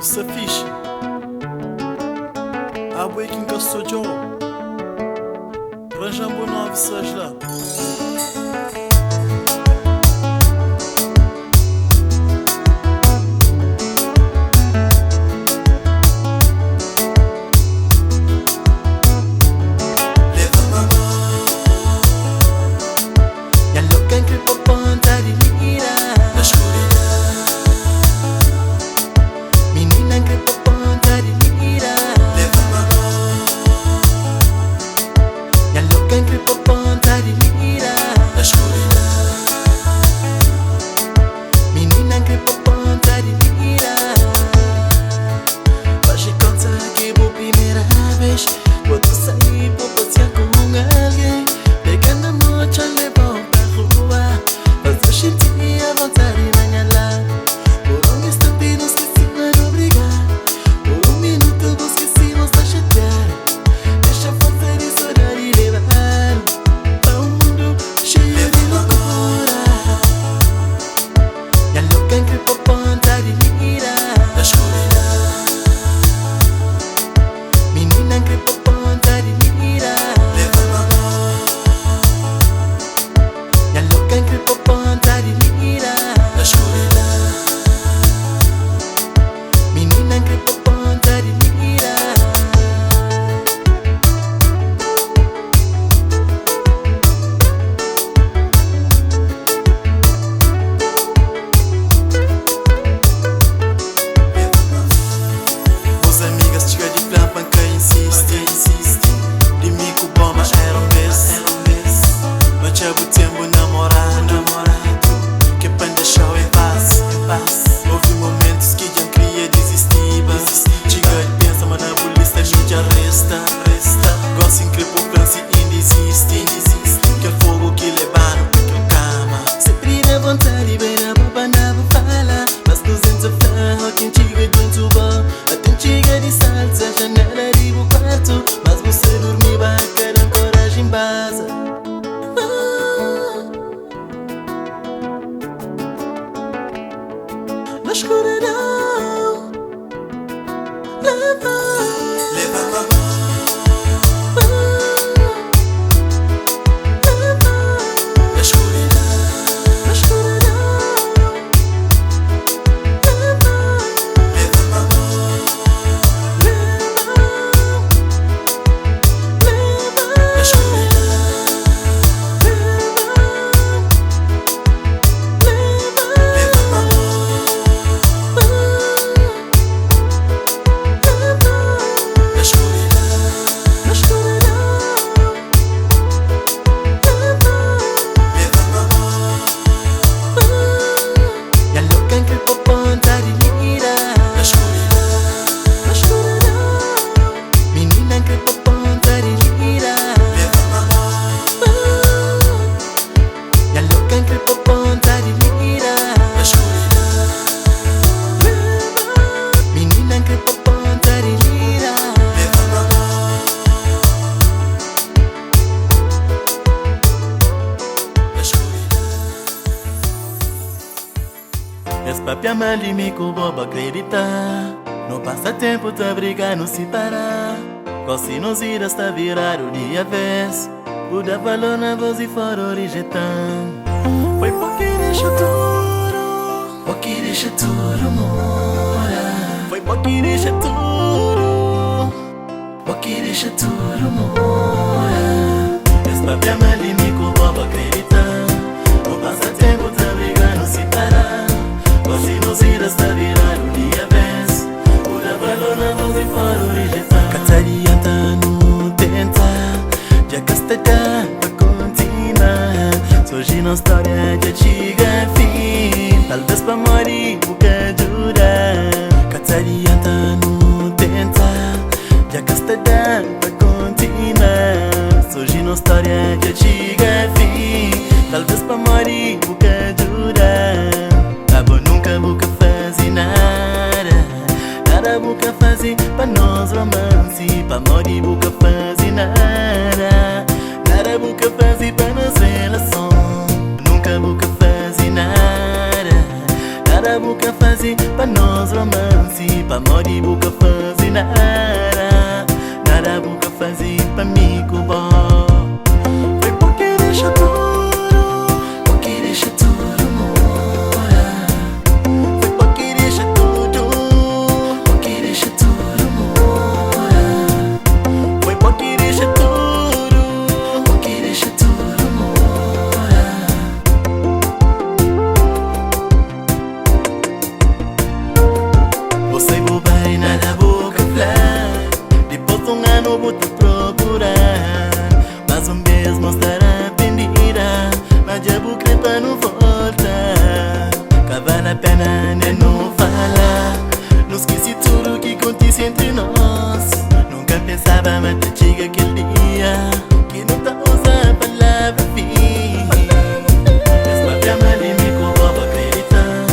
se fixe. A boi que encastou de ouro. Ranjambo 9 seja lá. Na escuridão, leva a mão. Na escuridão, leva a mão. Na escuridão, esse papel malime que o bobo acredita. No passatempo tá brigar, não se parar. Quase nos iras tá virar o dia vez. O da valor na voz e fora rejeitando. Foi porque deixa tudo, porque deixa tudo mora. Foi porque deixa tudo, porque deixa tudo mora. Esse papel malime que o bobo acredita. No passatempo tá brigar, não se parar. Quase nos iras tá virar o dia vez. O da valor na voz e fora rejeitar. Cataria tá no tentar. Já castada pra continuar. Surge na história de antiga fim. Talvez pra morir boca dura. Cataria tá no tentar. Já castada pra continuar. Surge na história de antiga fim. Talvez pra morir boca dura. Nunca boca fazer nada. Nada boca fazer pra nós romance. Pra morir boca fazer nada. Nada boca fazer pra nós relação. Nunca boca fazer nada. nada boca fazer pra nós romance, pra morrer boca fazer nada boca fazer pra mim com bom. Foi porque deixa tudo, porque deixa tudo mora. foi porque deixa tudo, Porque deixa tudo mora. foi porque deixa tudo. Porque deixa tudo mora. Você bobai nada boca flar, depois de ano vou te procurar, mas mesmo estar arrependida, mas já vou crer pra não voltar. Que vale a pena nem não falar, não esqueci tudo que acontece entre nós. Nunca pensava, mas te chega aquele dia que não tá usando a palavra fim. Essa chama de mim com boba acreditar,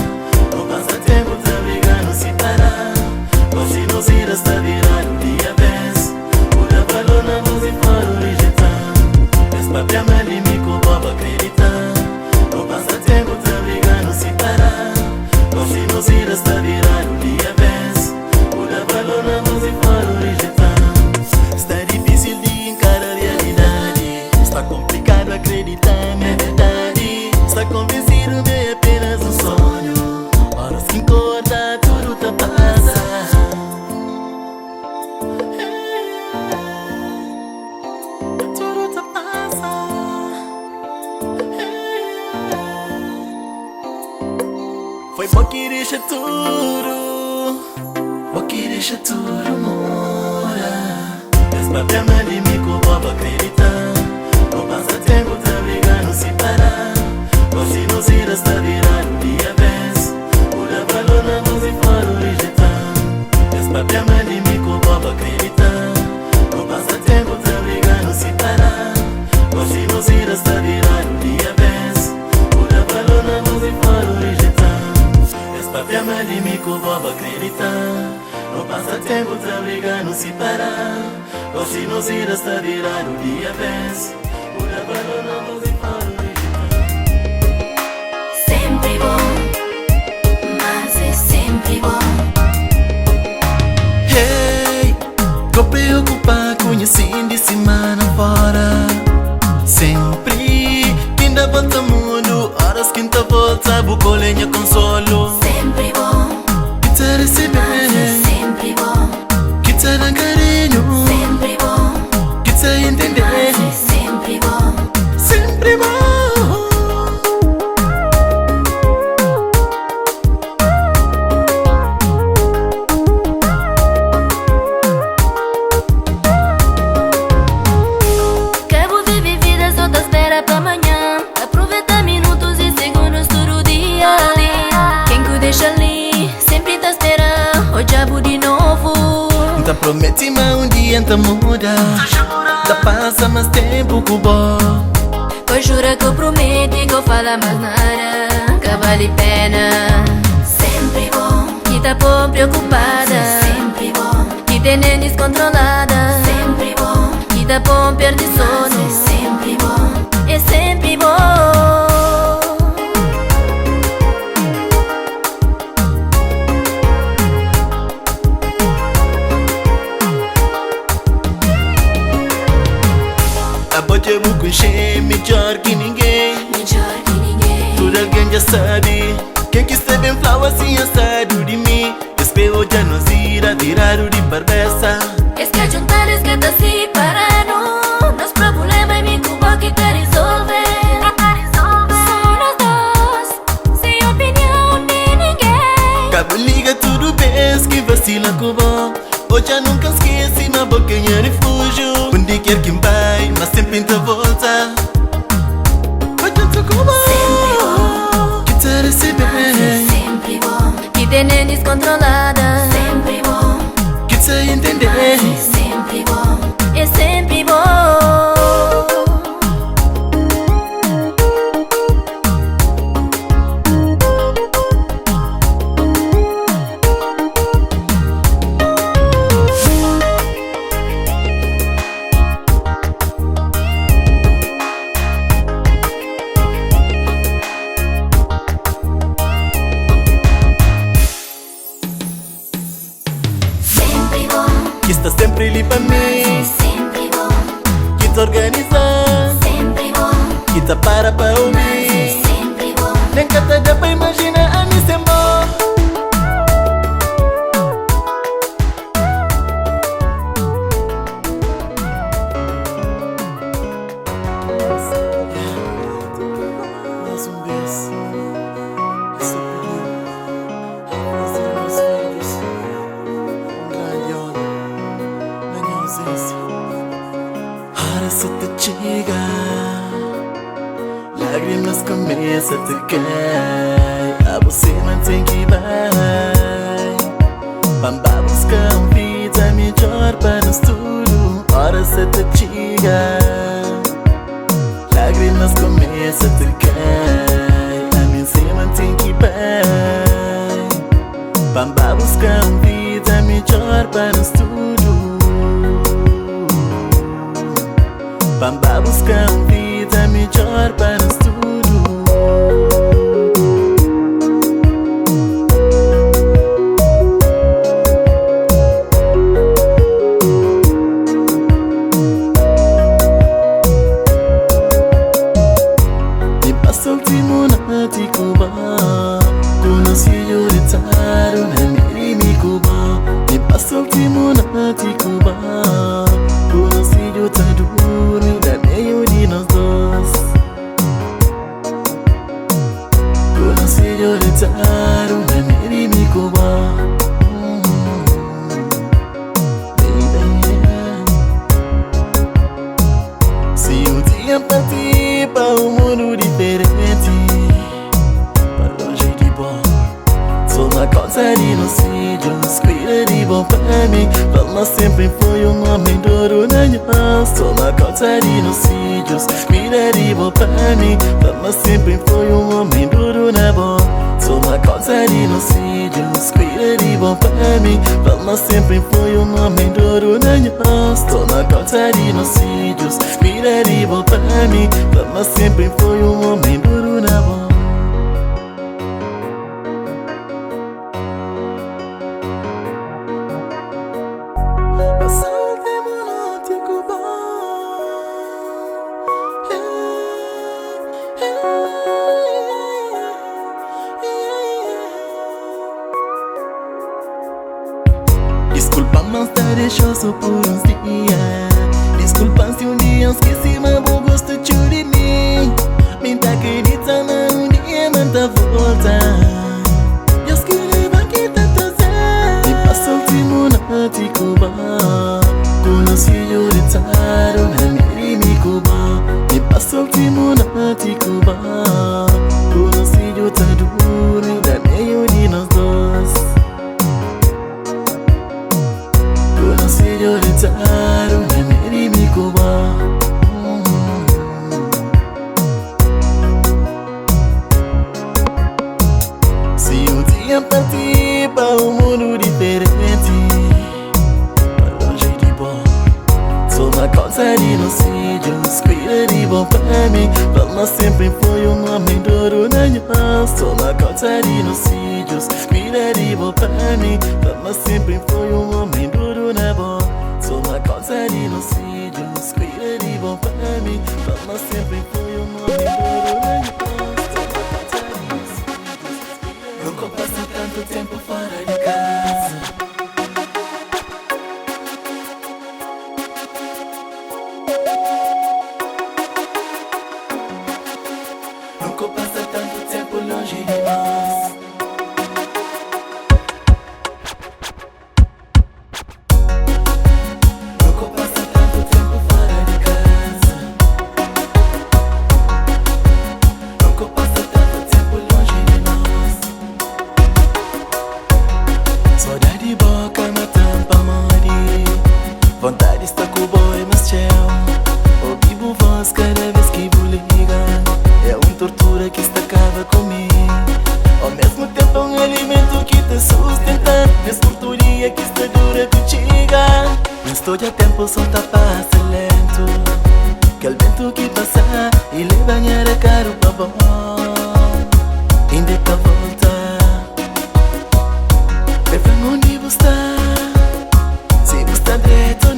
não passa tempo, tá brigando, se parar. Hoje nos irá está virado dia vez, pura valor na voz e fora rejeitar. Essa chama de mim com boba acreditar, não passa tempo, tá brigando, se parar. Hoje nos irá está virado dia vez, pura valor na voz e fora rejeitar. Está difícil de encarar a realidade, está complicado acreditar na verdade. Está convencido de apenas um sonho, horas que encorda tudo tá passa. Tudo tá passa. Foi bom que deixa tudo, Porque deixa tudo mora. esse papel é de mim com boba acreditar. Não passa tempo, tá brigando, se parar. Hoje nos irá está virado dia vez, pura valor na voz e fora rejeitar. Esse papel é de mim com boba acreditar. Não passa tempo, tá brigando, se parar. Hoje nos irá está virado dia vez, pura valor na voz e fora rejeitar. Esse papel é de mim com boba acreditar. Não passa tempo, tá brigando, se parar. Hoje nos irá está virado dia vez, pura valor na voz e fora rejeitar. Sempre bom, mas é sempre bom. Hey, tô preocupado, conhecendo de semana fora. Sempre, quinta volta mundo, horas quinta volta, bucolenha consolo. Sempre bom, Que te receber, mas é sempre bom. que te dar carinho, Sempre bom, que te entender. mas é sempre bom. Sempre bom. Quero viver vida só da espera pra amanhã. Aproveita minutos e segundos todo dia. Quem que deixa ali, sempre tá esperando. Hoje já vou de novo. Tá promete, mas um dia tá muda. Tá passa mais tempo com bom. Pois jura que eu prometo que eu falo mais nada. Que vale pena. Sempre bom, que tá bom preocupada. Sempre bom, que tem nem descontrolada. Sempre bom, que tá bom perde sono. Sempre bom, é sempre bom. A bote buco encher melhor que ninguém. Melhor que ninguém. Tudo alguém já sabe. Quem que está bem flau assim assado de mim. Espero já nos irá virar de barbessa. Es que juntar, es que tá separando. Nos problemas me culpa que tá resolver. São nós dois, sem opinião de ninguém. Cabo liga tudo bem, que vacila com bom. Hoje eu nunca esqueci na boquinha refúgio. Onde quer que vai, mas sempre te volta. Hoje eu tô com bom, que te receber, Sempre bom, que tem nem descontrolada. Sempre bom, que te entender. sempre bom, é sempre bom. sempre ali pra mim. Sempre bom, Que te organiza, sempre bom, que te para ouvir. sempre bom. Nem que te dê pra imaginar a mim sem bom. Mais vez, esse pedido fazer meus filhos grande honra na minha ausência. Ora se te chega, lágrimas começam a te cair. A você mantém que vai, Bamba buscar vida melhor para nós tudo. Ora se te chega, lágrimas começam a te cair. A mim se mantém que vai, Bamba buscar vida melhor para nós tudo. Bamba buscar vida melhor para nós tudo. Último na Ticuba, conheci o retaro na minha Cuba. Me passa último na Ticuba, conheci o taduro na meio de nós dois. Conheci o retaro na minha Cuba. Se um dia partir para um mundo diferente, para longe de bom, sou na causa de nos filhos, cuida de bom para mim. Palma sempre foi homem duro na nós. Sou na causa de nos filhos, cuida de bom para mim. Palma sempre foi homem duro na bom. Sou na causa de nos filhos, cuida de bom para mim. Palma sempre foi homem duro na nós. Sou na causa de nos filhos, cuida de bom para mim. Palma sempre foi homem duro na bom. Desculpa, mas te deixou só por uns dias. Desculpa se um dia esqueci, mas vou gostar de mim. Me tá acreditando um dia, mas tá volta. Eu esqueci que tá trazendo. Me passa o último na Ticuba, conheci o retaro na minha Cuba. Me passa o último na Ticuba, conheci o taduro na meio de nós dois. Conheci o retaro na minha Cuba. Se um dia partir para um mundo diferente, para longe de bom, sou na causa de nos filhos, cuida de bom para mim. Palma sempre foi homem duro na nós. Sou na causa de nos filhos, cuida de bom para mim. Palma sempre foi homem duro na bom. Sou na causa de nos filhos, cuida de bom para mim. Palma sempre foi homem duro na nós. Nunca passa tanto tempo fora de casa. Nunca passa tanto tempo longe de nós. Nunca passa tanto tempo fora de casa. Nunca passa tanto tempo longe de nós. Saudade boca na tampa mori. Vontade está com o boi, mas tchau. Ouvi voz cada vez que vou ligar. É uma tortura que está acaba comigo. Ao mesmo tempo é um alimento que te sustenta. Nessa torturia que está dura contigo. Não estou a tempo, só tá passa lento. Que o vento que passa e lhe banhar é caro pra bom. Ainda pra voltar. Prefiro onde você está. Se você está direito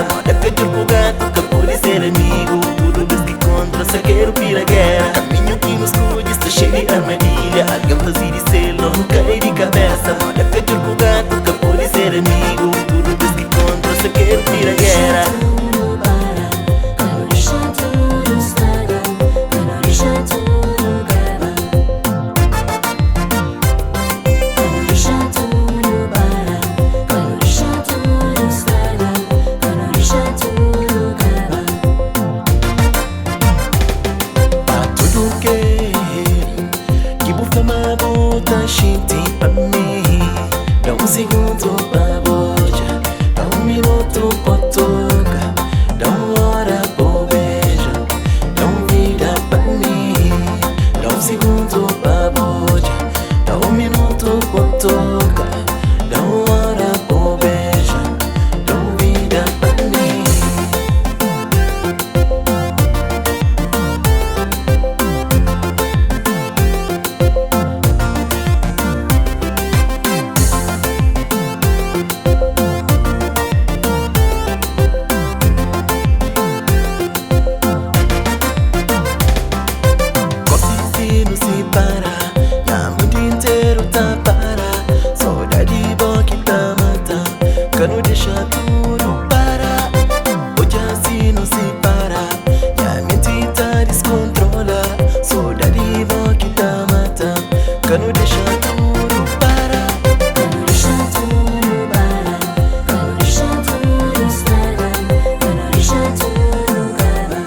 moda que turco gato, que pode ser amigo. Tudo vez que contra, só quero vir a guerra. Caminho que nos cuide, está cheio de armadilha. Alguém fazia de selo, cair de cabeça. Moda que turco gato, que pode ser amigo. Tudo vez que contra, só quero vir a guerra. Dá um segundo pra boja, dá um minuto pra tocar, dá uma hora pra beijar, dá uma vida pra mim. Dá um segundo pra boja, dá um minuto pra tocar, dá uma hora pra beijar, dá uma vida pra mim. Não se para, já mundo inteiro tá para. Saudade boa que tá matando, que não deixa tudo parar. Hoje assim não se para, já mente tá descontrola. Saudade boa que tá matando, que não deixa tudo parar. Que não deixa tudo parar, que não deixa tudo estragar, que não deixa tudo acabar.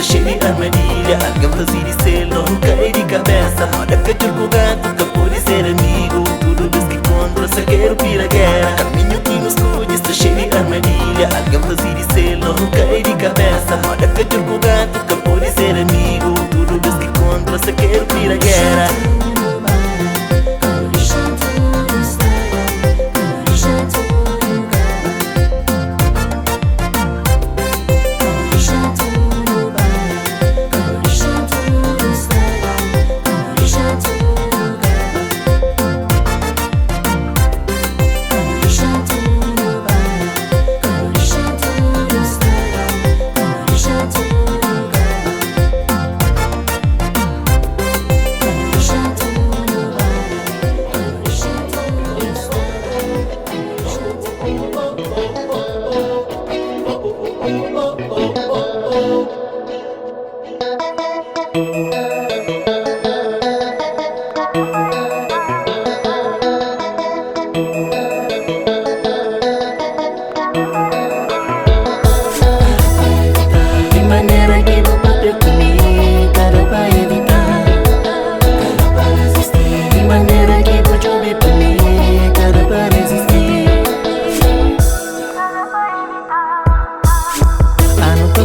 Cheio de armadilha, alguém fazia de selo, cair de cabeça. Moda que turco gato, que pode ser amigo. Tudo vez que contra, só quero vir a guerra. Caminho que nos cuide, está cheio de armadilha. Alguém fazia de selo, cair de cabeça. Moda que turco gato, que pode ser amigo. Tudo vez que contra, só quero vir a guerra.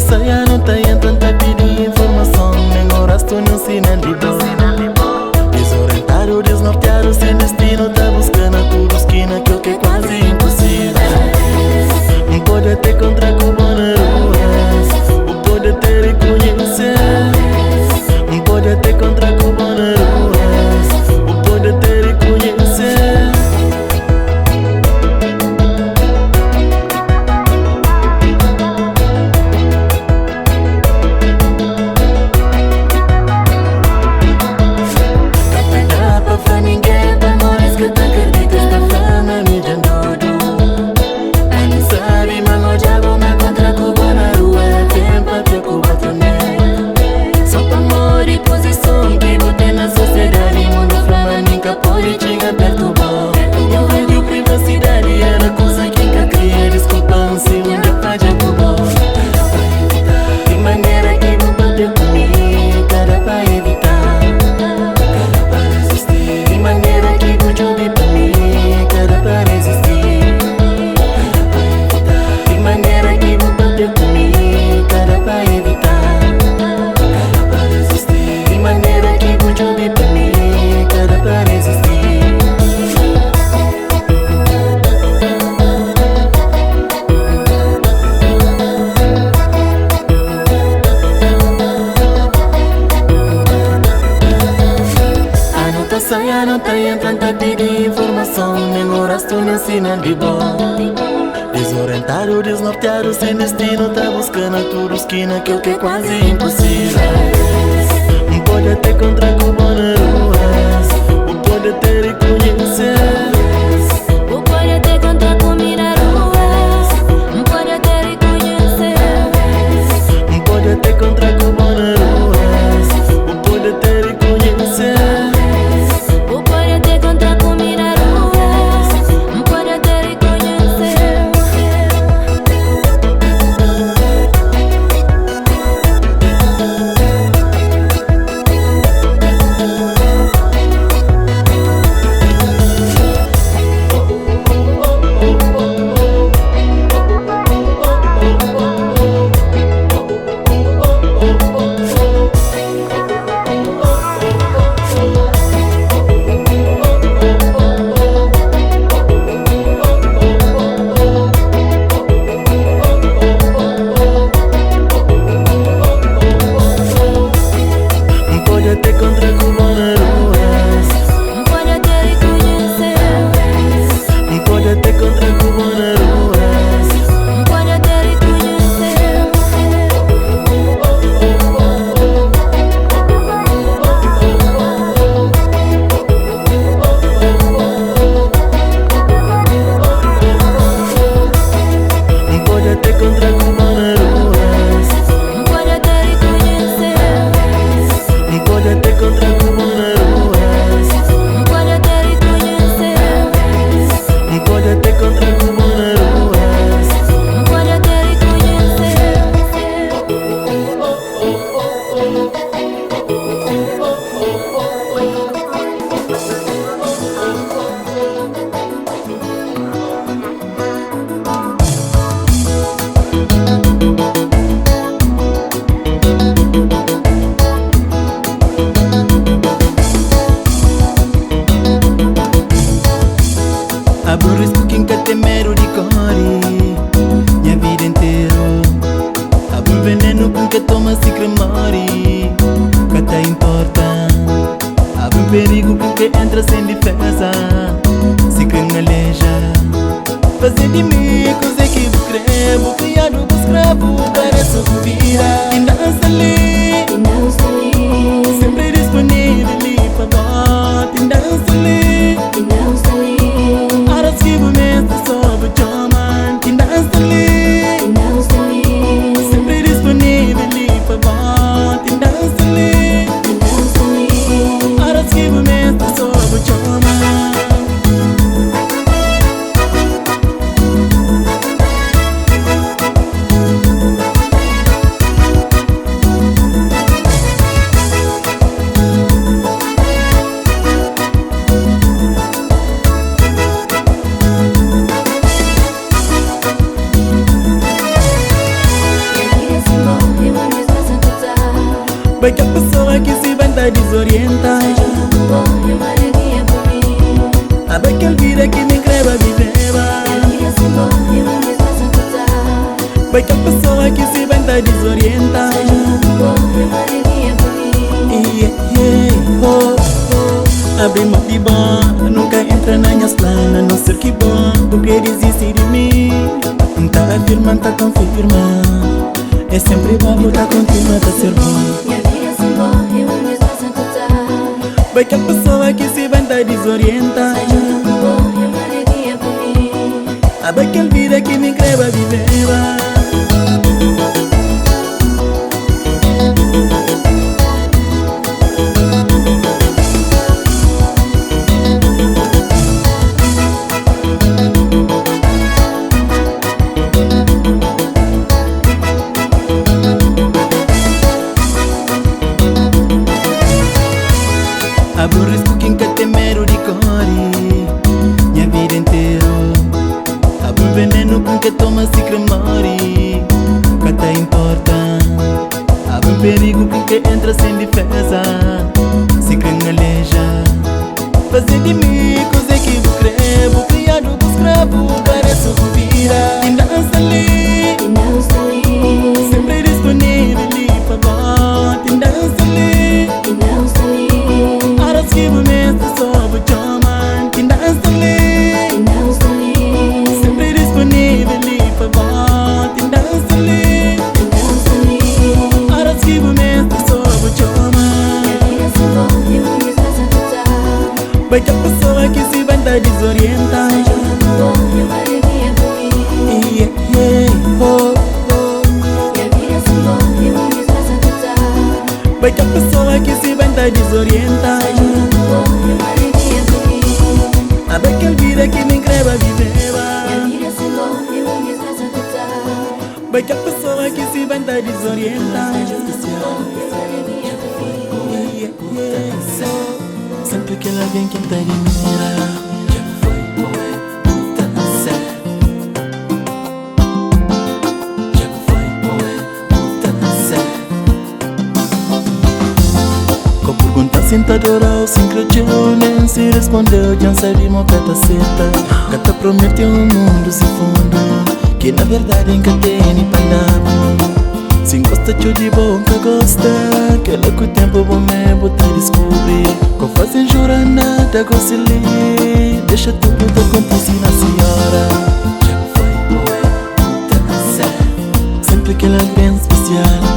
Saya não tem tanta pedir informação, nem horas tu não se nem lido. Desorientado, desnorteado, sem destino, tá buscando tudo esquina, que o que é quase impossível. Não pode ter contra como na rua, o pode ter e conhecer. Não pode ter contra como na rua, o pode ter e conhecer. Ninguém vai morrer. não tem tanta de informação, nem horas tu me ensina de bom. Desorientado, desnorteado, sem destino, tá buscando tudo esquina, que o que é quase impossível. Pode até encontrar com boas ruas, pode até reconhecer. Pode até encontrar com mirar ruas, pode até reconhecer. Pode até encontrar com boas ruas, pode até reconhecer. Pode até encontrar com mirar ruas, pode até reconhecer. Pode até encontrar com boas ruas, Pode até reconhecer. pode até encontrar com boas ruas. Pode até reconhecer. Pode até encontrar com boas ruas, Pode até reconhecer. pode até encontrar com boas ruas, Pode até reconhecer. pode até encontrar com boas ruas. Pode até reconhecer. Aborreço quem quer ter medo de corre minha vida inteira. Abro veneno com que toma se cremore, que te importa. Abro perigo com que entra sem defesa, se criminaliza. Fazer de mim coisa que eu crevo, criado por escravo, parece que vira. E dança ali, E não sair. sempre disponível ali pra bota. E dança ali, E não sair. horas que vou mesmo sobre o chama. E dança ali, E não sair. sempre disponível ali pra bota. E dança ali, E não sair. horas que vou mesmo sobre o chama. Vai que a pessoa que se venta desorienta. A vai que a vida que me creva viveva. Vai que a pessoa que se venta desorienta. Oh, oh. Abre mão de bom, nunca entra na minhas planas. Não ser que bom, tu queres desistir de mim. Tá afirmando, tá confirmando. É sempre bom voltar contigo, tá ser bom. Vai que a pessoa que se venta desorienta. A vai que a vida que me creva viveva. Aborreço quem quer ter medo de corre minha vida inteira. Abro veneno com que toma se cremore, que te importa. Abro perigo com que entra sem defesa, se criminaliza. Fazer de mim coisa que eu crevo, criado por escravo, parece que vira. E dança ali, sempre disponível ali pra bota. E dança ali, horas que vou mesmo sobre pessoa que se vai tá desorienta. Vai que a pessoa que se vai tá desorienta. A ver que ele vira que me creva viveva. Vai que a pessoa que se vai tá desorienta. Sempre que ela vem quem tá de mira. Sentadora, sem crer, nem se respondeu, já sabíamos que tá certa. Que tá prometeu um mundo sem fundo, que na verdade nunca tem nem palavra. Se gosta de bom que gosta, que ela com o tempo bom me botar descobrir. Com fazem jurar nada, conciliar, deixa tudo acontecer na senhora. Sempre que ela vem especial.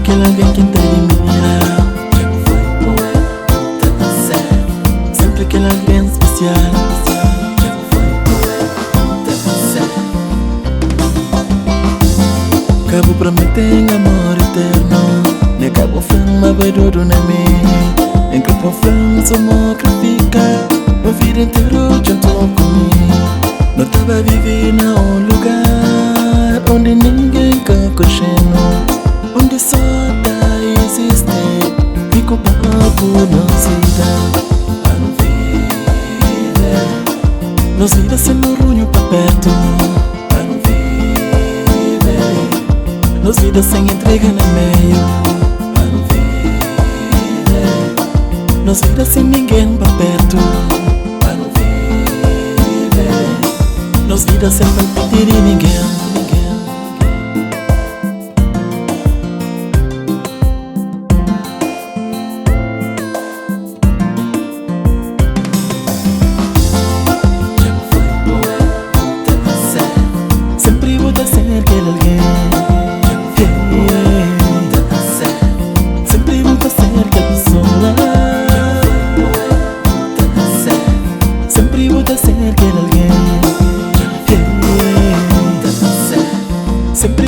Que ela vem quem tá de mira. Sempre que ela vem especial. Cabo prometem amor eterno. Ne cabo flama vai duro na mim. Em campo flama somos fica. A vida inteira junto comigo. Não tava vivendo num lugar onde ninguém quer coxeno. Onde só tá existe, fico papo não se dá. A não viver, nos vida sendo runho pra perto. A não viver, nos vida sem entrega no meio. A não viver, nos vida sem ninguém pra perto. A não viver, nos vida sem palpitar de ninguém. Sempre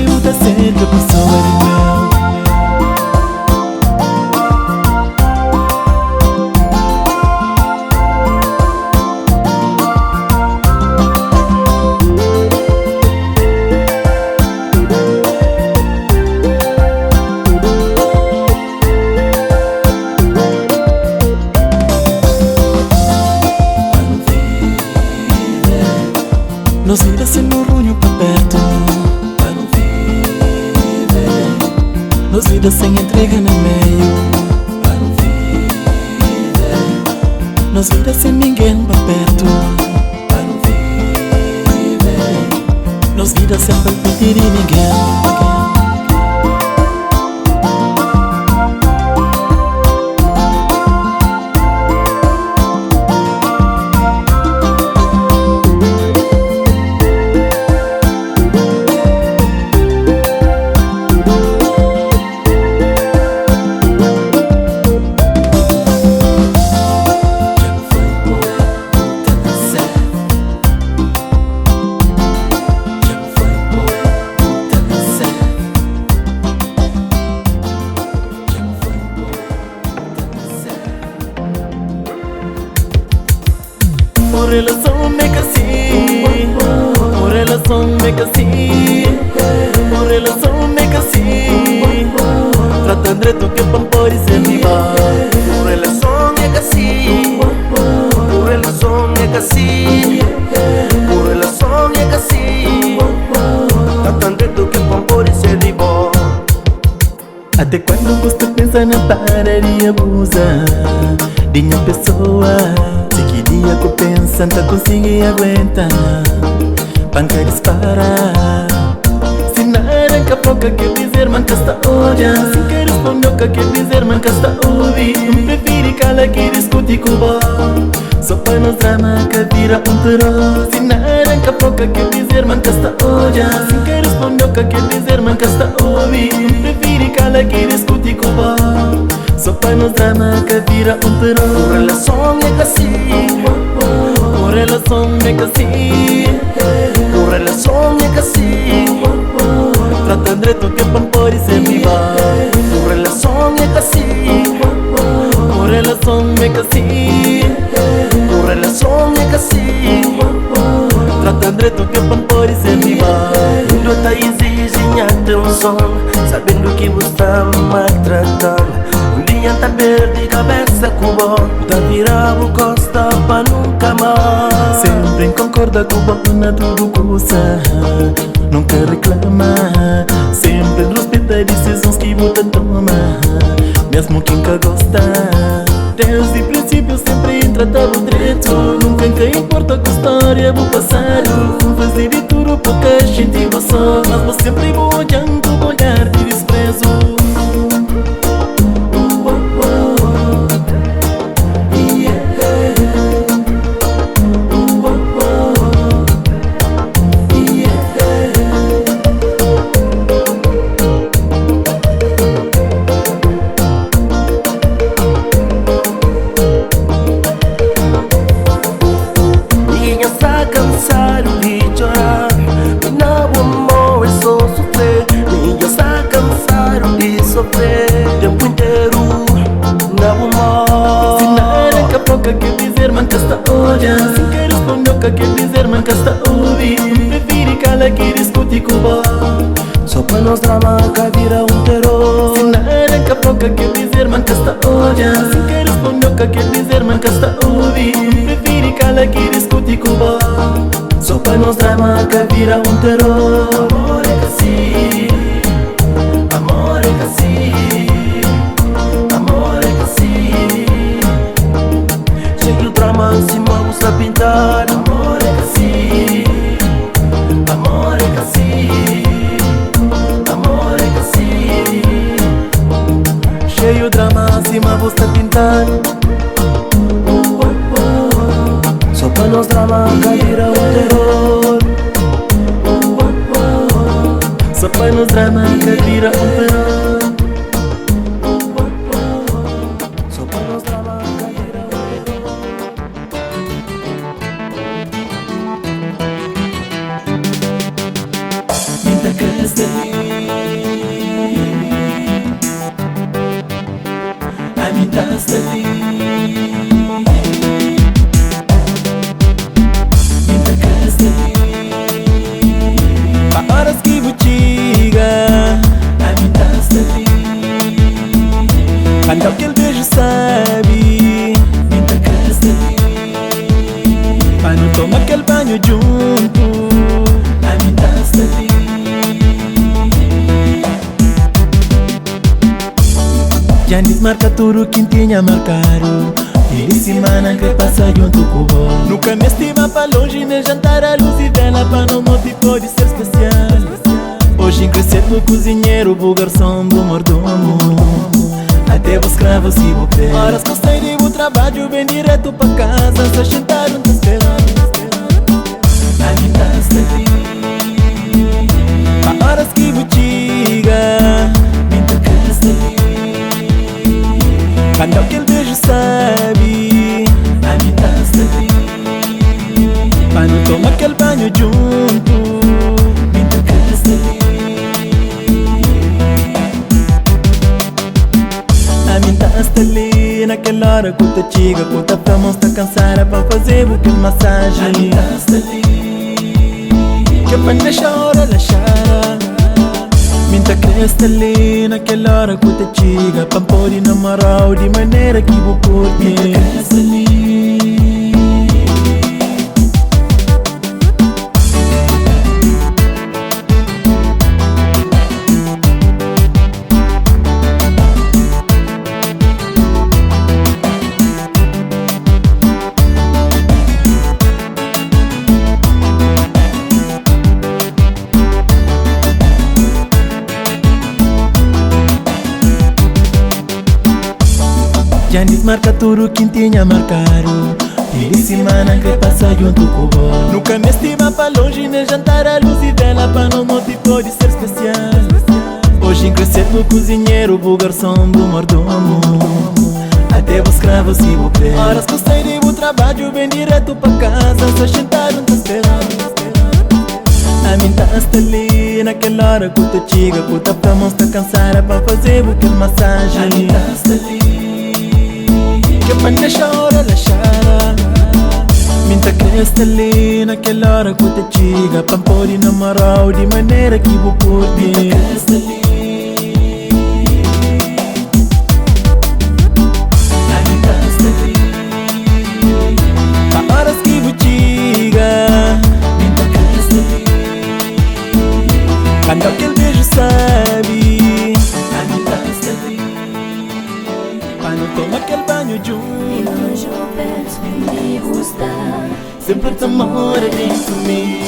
muda sempre a pessoa de meu. Nos vira sendo runho pra perto. Nos vidas sem entrega no meio. Para não viver, nos vidas sem ninguém pra perto. Para não viver, nos vidas sem palpitar de ninguém. Uma relação é que assim, uma relação é que assim, uma relação é que assim, tratando de tu que pão pode ser rival. Uma relação é que assim, uma relação é que assim, uma relação é que assim, tratando de tu que pão pode ser rival. Até quando você pensa na pararia abusa de minha pessoa? Se que dia que eu penso não consigo aguentar, panca dispara. Se nada que a pouca que dizer manca está olha. Se quer responder o que quer dizer manca está ouvir. Não prefiro cala que discute com o só para nos drama que vira terror. Se nada que a pouca que dizer manca está olha. Se quer responder o que quer dizer manca está ouvir. Não prefiro cala que discute com o Só para nos drama que vira terror. O relação é assim, O relação é assim, o relação é assim, trata direito que pampor e sempre vai. o relação é assim, O relação é assim, o relação é assim, trata direito que pampor e sempre vai. quando tá exigindo atenção, sabendo que você está maltratando. Um dia tá perdido, cabeça cubo, tá virado costa pra nunca mais. Sempre concorda com o bom na tudo coisa, nunca reclama. Sempre respeita as decisões que você toma, mesmo quem nunca gosta. Desde o princípio sempre tratava o direito, nunca importa com a história do passado. Fazer de tudo porque a gente passou, mas você sempre olhando o olhar de desprezo. Cansado de chorar, não amor é só sofrer. Ninguém está cansado de sofrer. Tempo inteiro, não amor. Se nada que a pouca quer dizer, manca está olha. Se quer responder o que quer dizer, manca está ouvir. Prefere cala que discute com o bom. Só para nós drama que vira terror. Se nada que a pouca quer dizer, manca está olha. Se quer responder o que quer dizer, manca está ouvir. Prefere cala que discute com o bom. Só para nós drama que vira terror. Amor é assim, amor é assim, amor é assim. Cheio de drama, se mãos a pintar. Amor é assim, amor é assim, amor é assim. Cheio de drama, acima você pintar. Só para nós drama que vira terror. Só para nos drama que vira terror. Só para nós drama que vira terror. Minta cresta a minta ali. Minta cresta pa horas que botiga a minta ali. Quando aquele beijo sabe, minta cresta para não tomar aquele banho junto. A minta ali. Já desmarca tudo que tinha marcado. E de semana que passa junto com o bom. Nunca me estima pra longe, nem jantar a luz e vela. Pra não motivo pode ser especial. Hoje crescer no cozinheiro, o garçom do mordomo. Até os escravos e o pé. Horas que eu saí do trabalho, bem direto pra casa. Só sentaram te esperando. A minha ali. Pra horas que botiga, minta cresta ali. Quando aquele beijo sabe, a minha ali. Pra não tomar aquele banho junto, minta cresta ali. A minha ali, naquela hora que tu chega, que tu pra mão está cansada pra fazer o que massagem. A minha ali, que pra deixar a hora relaxada. Minta cresta ali, naquela hora que tu chega, pra pôr na moral de maneira que vou curtir. Minta cresta ali. Já desmarca tudo que tinha marcado. E de semana que passa junto com o bom. Nunca me estima pra longe, nem jantar a luz e vela. Pra não motivo pode ser especial. Hoje crescer no cozinheiro, o garçom do mordomo, até o escravo se o pé. Horas que eu saí do trabalho, bem direto pra casa, só sentaram te esperando. A mim tá ali, naquela hora que tu chega, que tu pra mão tá cansada pra fazer aquela massagem. A mim tá ali, que pra deixar a hora relaxada. Mim tá cresce ali, naquela hora que tu chega, pra pôr na moral de maneira que vou curtir. Mim tá cresce ali. Quando aquele beijo sabe, quando toma aquele banho junto, e longe ou perto, comigo está. sempre te mora dentro de mim.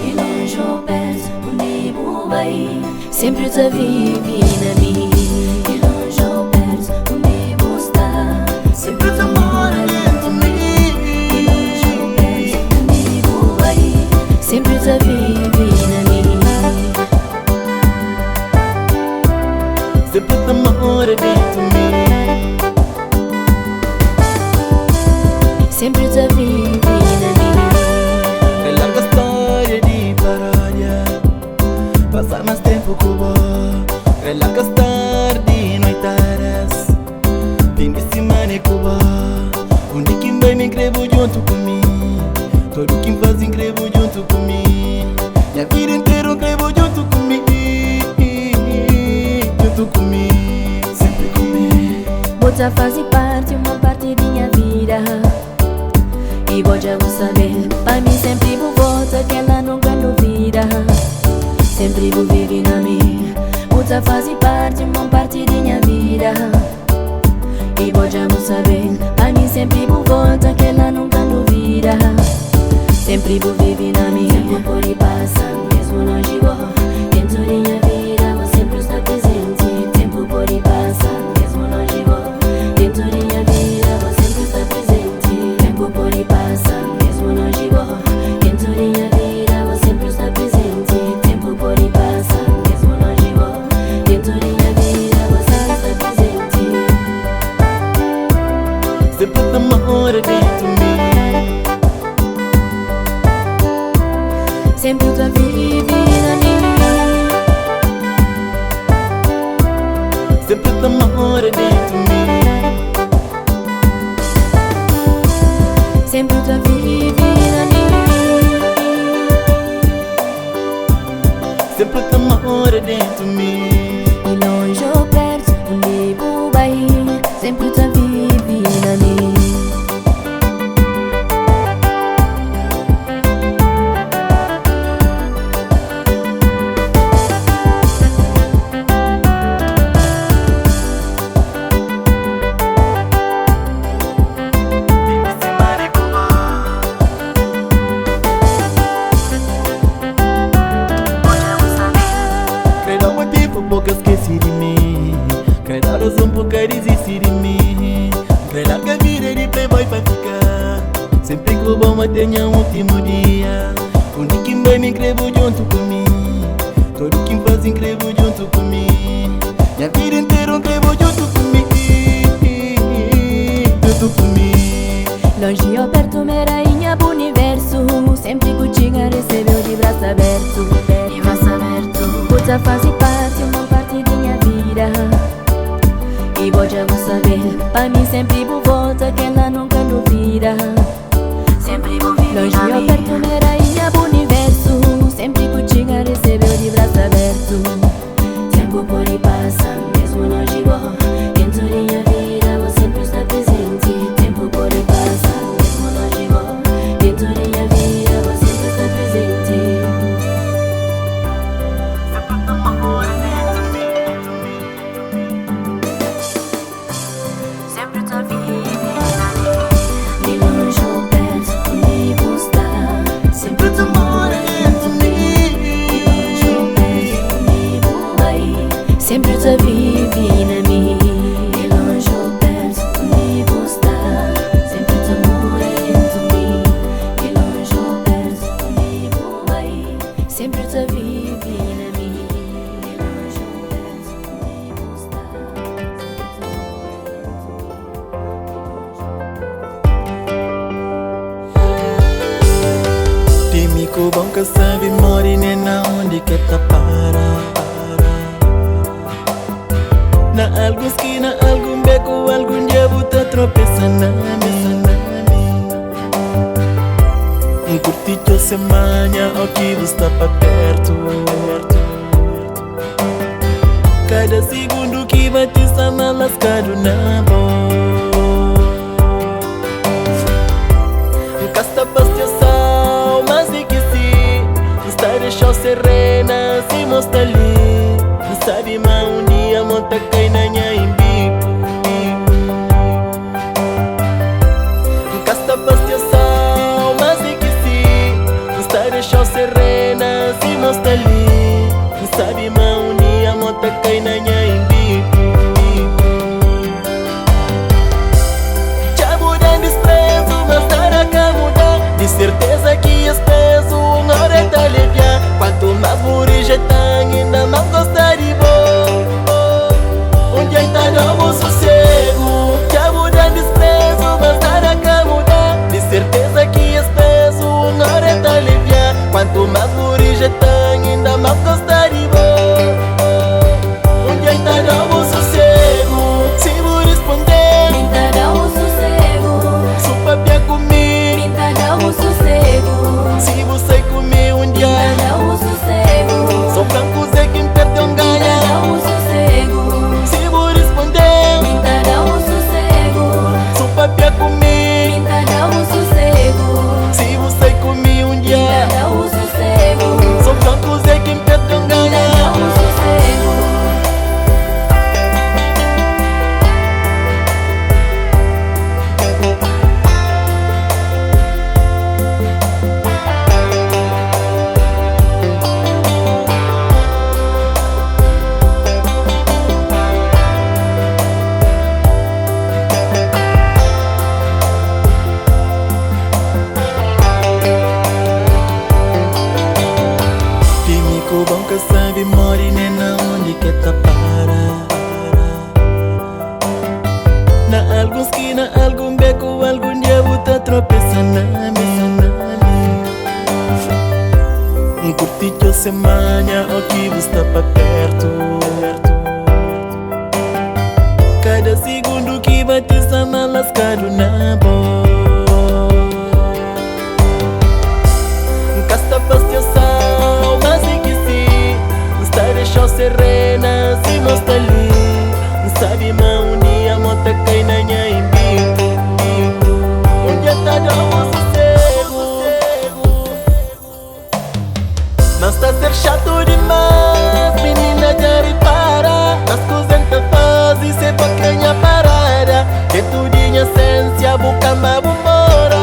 E longe ou perto, comigo vai, sempre te vive na mim. E longe ou perto, comigo está. Sempre te mora dentro de mim. E longe ou perto, comigo vai, sempre te vive na mim. Sempre te mora dentro de mim. Sempre te vive na mim. É larga história de paródia, passar mais tempo com você. É larga história de noitadas, fim de semana com você. Onde quem vai me inscrevo junto comigo, todo quem faz inscrevo junto comigo. Minha vida inteira inscrevo junto comigo, junto comigo, sempre comigo. Você faz parte, uma parte da minha vida. E vou já vou saber, pra mim sempre vou voltar, que ela nunca duvida. Sempre vou viver na mim. Você faz parte, uma parte da minha vida. E vou já vou saber, pra mim sempre vou voltar, que ela nunca duvida. Sempre vou viver na mim. Tempo por e passa, mesmo longe vou. Dentro da minha vida, vou sempre estar presente. Tempo por e passa, mesmo longe vou. Dentro da minha vida, vou sempre estar presente. Tempo por e passa, mesmo longe vou. Dentro da minha vida, vou sempre estar presente. Tempo por e passa, mesmo longe vou. Dentro da minha vida, vou sempre estar presente. Sempre te mora dentro de mim. Sempre tu vive na mim. Sempre te mora dentro de mim. Sempre tu vive na mim. Sempre te mora dentro de mim. E longe ou perto, onde vou vai, sempre tu vive na mim. Pouco esqueci de mim, cada razão por que desistir de mim. Creio que a vida de playboy vai ficar, sempre que o bom tenha um último dia. Onde quem vai me inscrevo junto comigo, todo quem faz inscrevo junto comigo. Minha vida inteira inscrevo junto comigo, junto comigo. Longe ou perto, minha rainha do universo, sempre contigo recebeu de braço aberto. De braço aberto. Você faz parte, uma parte da minha vida. E vou já vou saber, pra mim sempre vou voltar, que ela nunca duvida. Sempre vou viver longe ou perto, minha rainha do universo, sempre contigo recebeu de braço aberto. Tempo por e passa, mesmo longe vou. Dentro da minha vida, vou sempre estar presente. Tempo por e passa, mesmo longe vou. Dentro da minha vida, vou sempre estar presente. Sempre tu vive na mim. De longe Químico bom que sabe morrer nem na onde que tá para. Na algum esquina, algum beco, algum dia tá tropeçando na mesa. Um curticho semana, o que você está pra perto. Cada segundo que bate está mal lascado na boa. Casta pastiação, mas é que se está deixando serena, se mostra ali. Não sabe mais um dia, monta cai na minha embico. Casta pastiação, mas é que se está deixando serena, se mostra ali. Não sabe mais um dia, monta cai na minha embico. Já mudando desprezo, mas nada cá mudar. De certeza que as peças uma hora tá aliviar. Quanto mais morrer já tá, ainda mais gosta de bom. Onde ainda não vou sossego. Já mudando desprezo, mas nada cá mudar. De certeza que as peças uma hora tá aliviar. Quanto mais morrer já tá, ainda mais gosta de bom. Onde ainda não vou sossego. Se vou responder, Minta dá um sossego. sou papia comigo. Minta dá um sossego. Se você comer um dia, Minta dá um sossego. sou branco, Zé quem perde um Minta ganha. dá um sossego. Se vou responder, Minta dá um sossego. sou papia comigo. Minta dá um sossego. Se você comer um dia, Minta dá um sossego. sou branco, Zé quem perde um Minta dá ganha. um sossego. Químico bom que sabe morrer nem na onde que tá para. Na algum esquina, algum beco, algum dia tá tropeçando na mesa. Um curticho semana, o que você tá pra perto. Cada segundo que bate está mal lascado na boa. Casta pastiação, mas é que se está deixando serena, se mostra ali. Não sabe mais um dia, monta cai na minha embico. Onde está dando sossego. Mas tá ser chato demais, menina já repara. Nas coisas que faz e se pra ganhar parada. Dentro de minha essência, boca mais mora.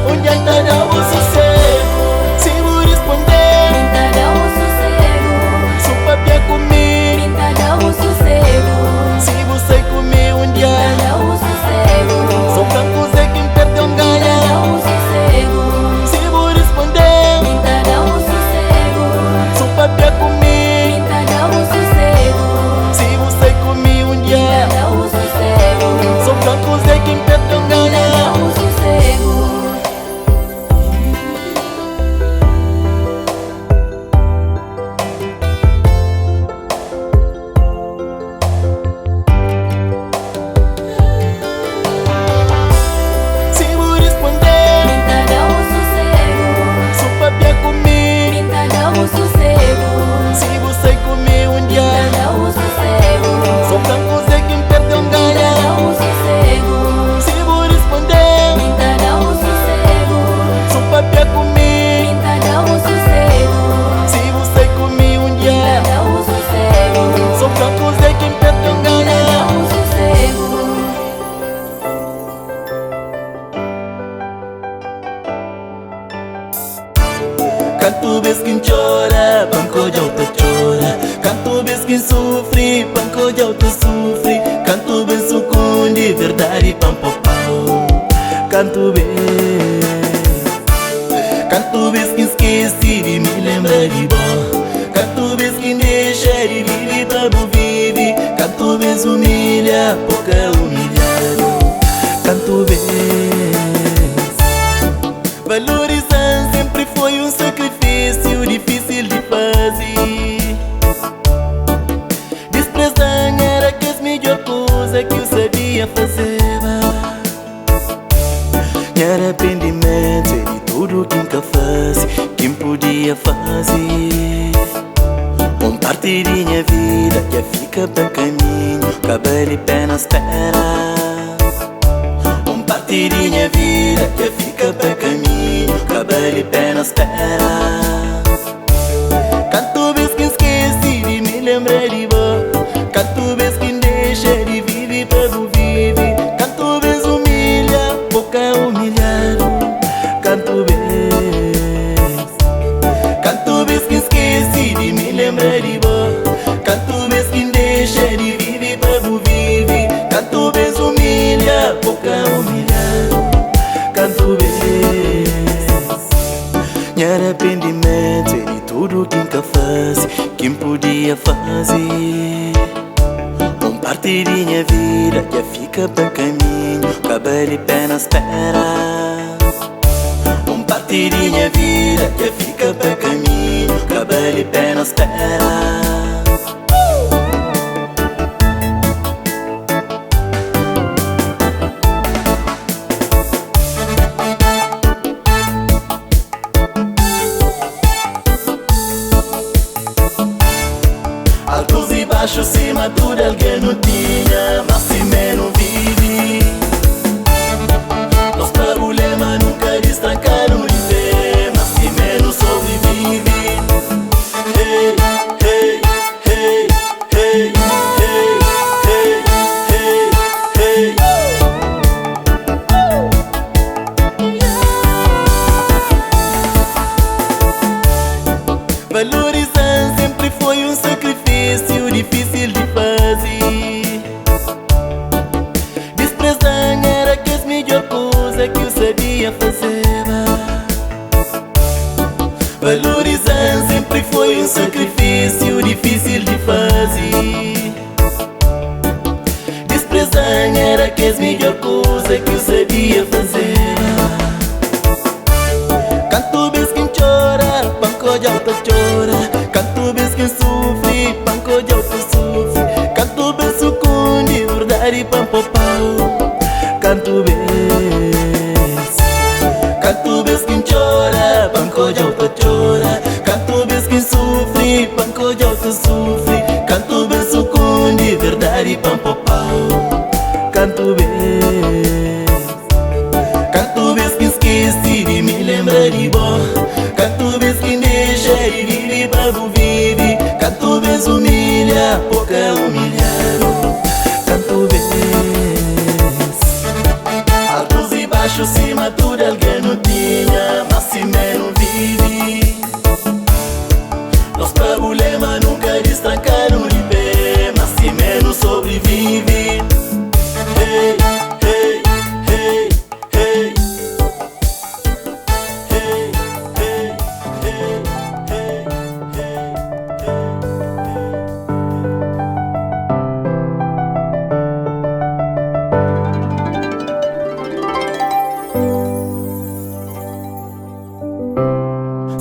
Onde ainda não vou sossego. Se vou responder, Minta dá um sossego. sou papia comigo. Minta dá um sossego. Se você comer um dia, Minta dá um sossego. sou branco, Zé quem perde um Minta ganha. dá um sossego. Se vou responder, Minta dá um sossego. sou papia comigo. Minta dá um sossego. Se você comer um dia, Minta dá um sossego. sou branco, Zé quem perde um Minta dá ganha. um sossego. Se vou responder, Minta dá um sossego. sou papia comigo. Minta dá um sossego. Se você comer um dia, Minta dá um sossego. sou branco, Zé quem perde um Minta ganha. dá um sossego. Se vou responder, Minta dá um sossego. sou papia comigo. Minta dá um sossego. Se você comer um dia, Minta dá um sossego. sou branco, Zé quem perde um Minta dá ganha. um sossego. Canto vez quem chora, banco de alta chora. Canto vez quem sofre, banco de alta sofre. Canto vez sucunde, verdade pampo pau. Canto vez quem esquece de me lembrar de bom. Canto vez quem deixa de viver pra não vive. Canto vez humilha, pouca humilhado. Canto vez valorizando sempre Minha arrependimento é de tudo que nunca faz, que podia fazer. Parte de minha vida que fica para caminho, cabelo e pé na espera. Parte de minha vida que fica para caminho, cabelo e pé na espera. Canto vez que esqueci de me lembrar de você, canto vez que deixa de viver para não viver, canto vez humilha, boca humilhado, canto vez que esqueci de me lembrar de você, canto vez que deixa de viver para não viver, canto vez humilha, boca humilhado, canto vez. Meu arrependimento é de tudo que nunca faz, que podia fazer. Parte de minha vida que fica para caminho, cabelo e pé na espera. Parte de minha vida que fica para caminho, cabelo e pé na espera. Altos e baixos, cima tudo alguém não tinha, mas se menos vive. Os problemas nunca destrancaram de ver, mas se menos sobrevive. Hey, hey, hey, hey, hey, hey, hey, hey. Valorizar sempre foi um sacrifício difícil de fazer. Desprezar era que a melhor coisa que eu sabia fazer. Valorizar sempre foi um sacrifício difícil de fazer. Desprezar era que a melhor coisa que eu sabia fazer. Canto vez quem chora, banco de alta chora. Canto vez quem sofre, banco de alta sofre. Canto vez sucunde, verdade pampo pau. Canto vez quem chora, banco de alta chora. Canto vez quem sofre, banco de alta sofre. Canto vez sucunde, verdade pampo pau. Canto vez que esqueci de me lembrar de você, canto vez que deixa de viver para não viver, canto vez humilha, pouca humilhado, canto vez. Altos e baixos, cima tudo alguém não tinha, mas se menos vive. Os problemas nunca destrancaram de pé, mas se menos sobrevive. Hey, hey, hey, hey.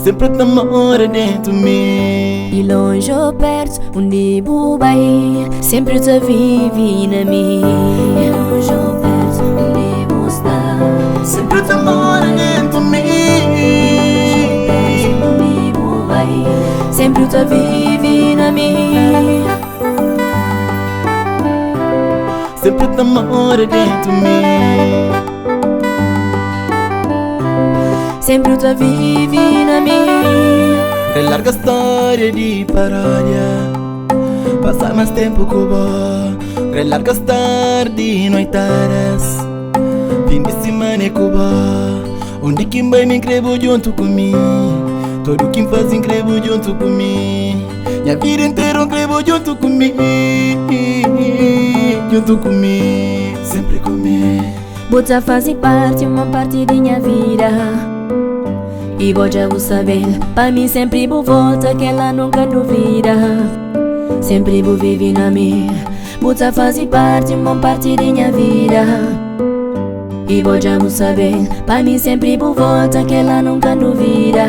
Sempre te mora dentro de mim. E longe ou perto, onde vou vai, sempre te vive na mim. E longe ou perto, onde vou estar, Sempre te mora dentro de mim. onde vou vai, sempre te vive na mim. Sempre te mora dentro de mim. Sempre te vive na mim. É larga história de paródia, passar mais tempo com você. É larga história de noitadas, fim de semana com você. Onde quem vai me inscrevo junto comigo, todo quem faz inscrevo junto comigo. Minha vida inteira inscrevo junto comigo, junto comigo, sempre comigo. Você faz parte, uma parte da minha vida. E vou já saber, para mim sempre vou volta, que ela nunca duvida. Sempre vou viver na minha. Você faz parte, uma parte da minha vida. E vou já saber, para mim sempre vou volta, que ela nunca duvida.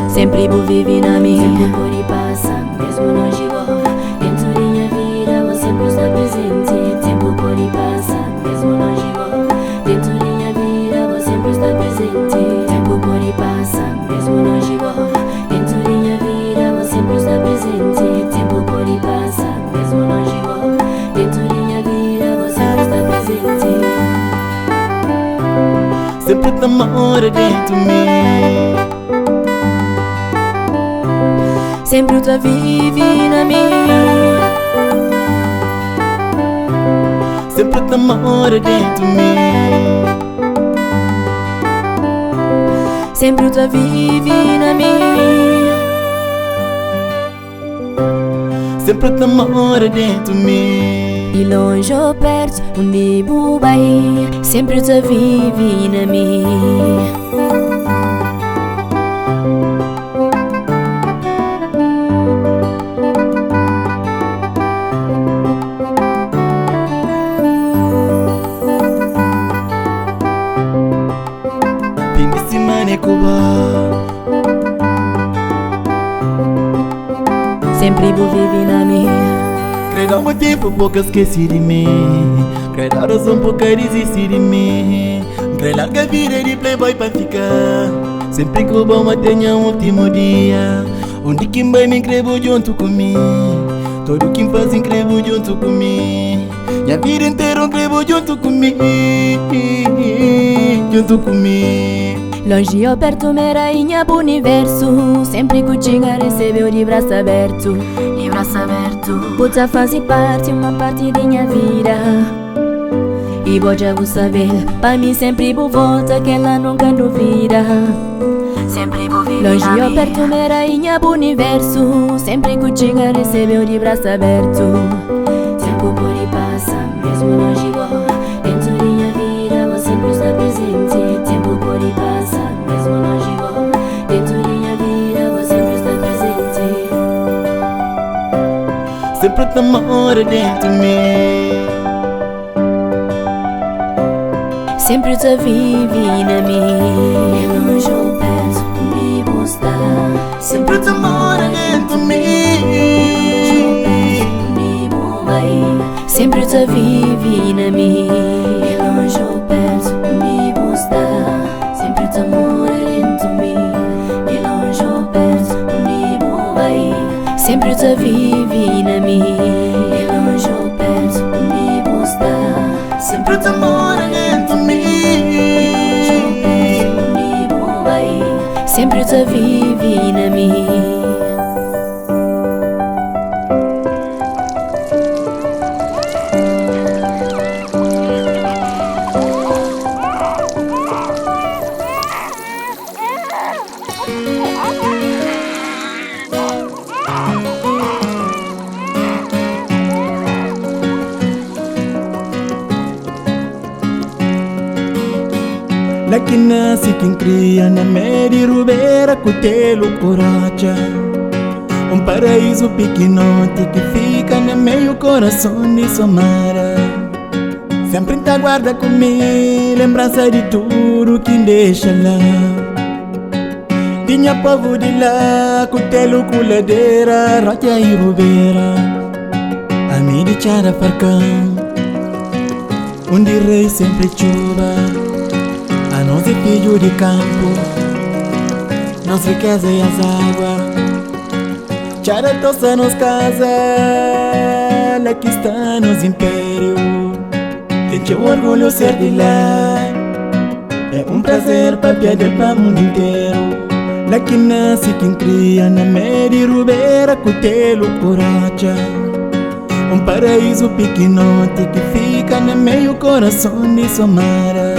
Sempre vou viver na minha. Sempre por e passa, mesmo longe vou. Dentro da minha vida, você sempre está presente. Tempo por e passa, mesmo longe vou. Dentro da minha vida, você sempre te mora dentro de mim. Sempre tu vive na mim. Sempre te mora dentro de mim. Sempre tu vive na mim. Sempre te mora dentro de mim. De longe ou perto, onde tu vai, sempre tu vive na mim. Fim de semana é Cuba. Sempre tu vive na mim. Credo há muito tempo pouco esqueci de mim. Credo a razão pouca desistir de mim. Credo larga a vida de playboy pra ficar. Sempre que o bom tenha um último dia, onde quem vai me inscrevo junto comigo. Todo quem faz inscrevo junto comigo. Minha vida inteira inscrevo junto comigo. Junto comigo. Longe ou perto, minha rainha pro universo. Sempre que chega recebeu de braço aberto. De braço aberto. Puta fazer parte, uma parte da minha vida. E vou já vou saber, pra mim sempre vou volta, que ela nunca duvida. Sempre vou vir. Longe ou perto, minha rainha pro universo. Sempre que chega recebeu de braço aberto. Tempo por e passa, mesmo longe vou. Dentro da minha vida, vou sempre estar presente. Tempo por e passa, mesmo longe vou. Dentro da minha vida, vou sempre estar presente. Sempre te mora dentro de mim. Sempre tu vive na mim. Longe ou perto, onde vou estar. Sempre te mora dentro de mim. Sempre tu vive na mim. Longe ou perto, onde vou estar. Sempre tu mora dentro de mim. Longe ou perto, onde vou vai. Sempre tu vive na mim. Longe ou perto, onde vou estar. Sempre te mora dentro de mim. Sempre tu vive na mim. Lá que nasce quem cria na média rubeira cutelo coracha. Paraíso pequenote que fica no meio coração de Somara. Sempre tá guarda comigo, lembrança de tudo que deixa lá. Tinha povo de lá, cutelo culadeira, rocha e rubeira. A mim de chara farcão, onde rei sempre chuva. A nós é filho de campo, nós riqueza e as águas. Chara toça nos casa, aqui está nos império. Tem o orgulho ser de lá, é prazer para piada para o mundo inteiro. Lá que nasce quem cria na média rubeira cutelo coracha. Paraíso pequenote que fica no meio coração de Somara.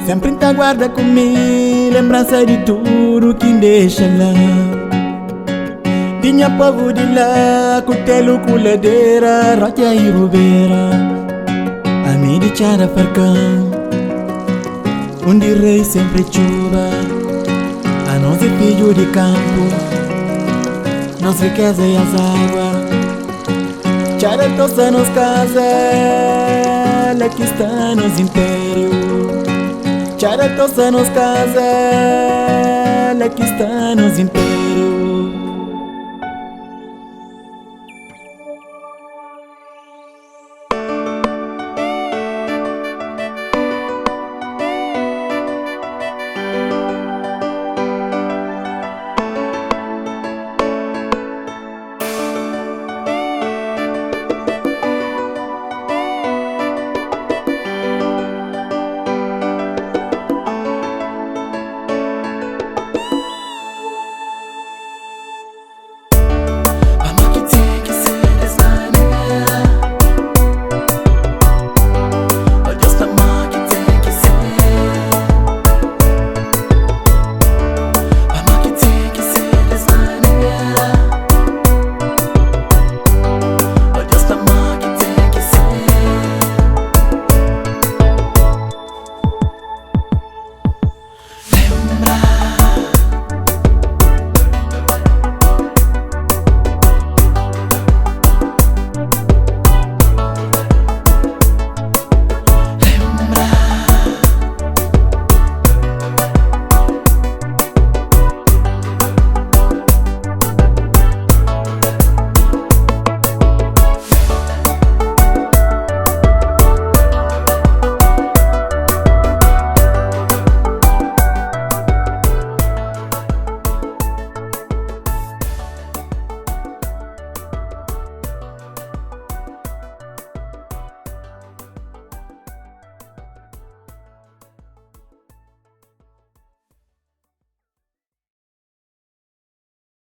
Sempre tá guarda comigo, lembrança de tudo que deixa lá. Tinha povo de lá, cutelo culadeira, rocha e rubeira. A mim de chara farcão, onde rei sempre chuva. A nós é filho de campo, nós riqueza e as águas. Chara toça nos casa, aqui está nos império. Chara toça nos casa, aqui está nos impérios.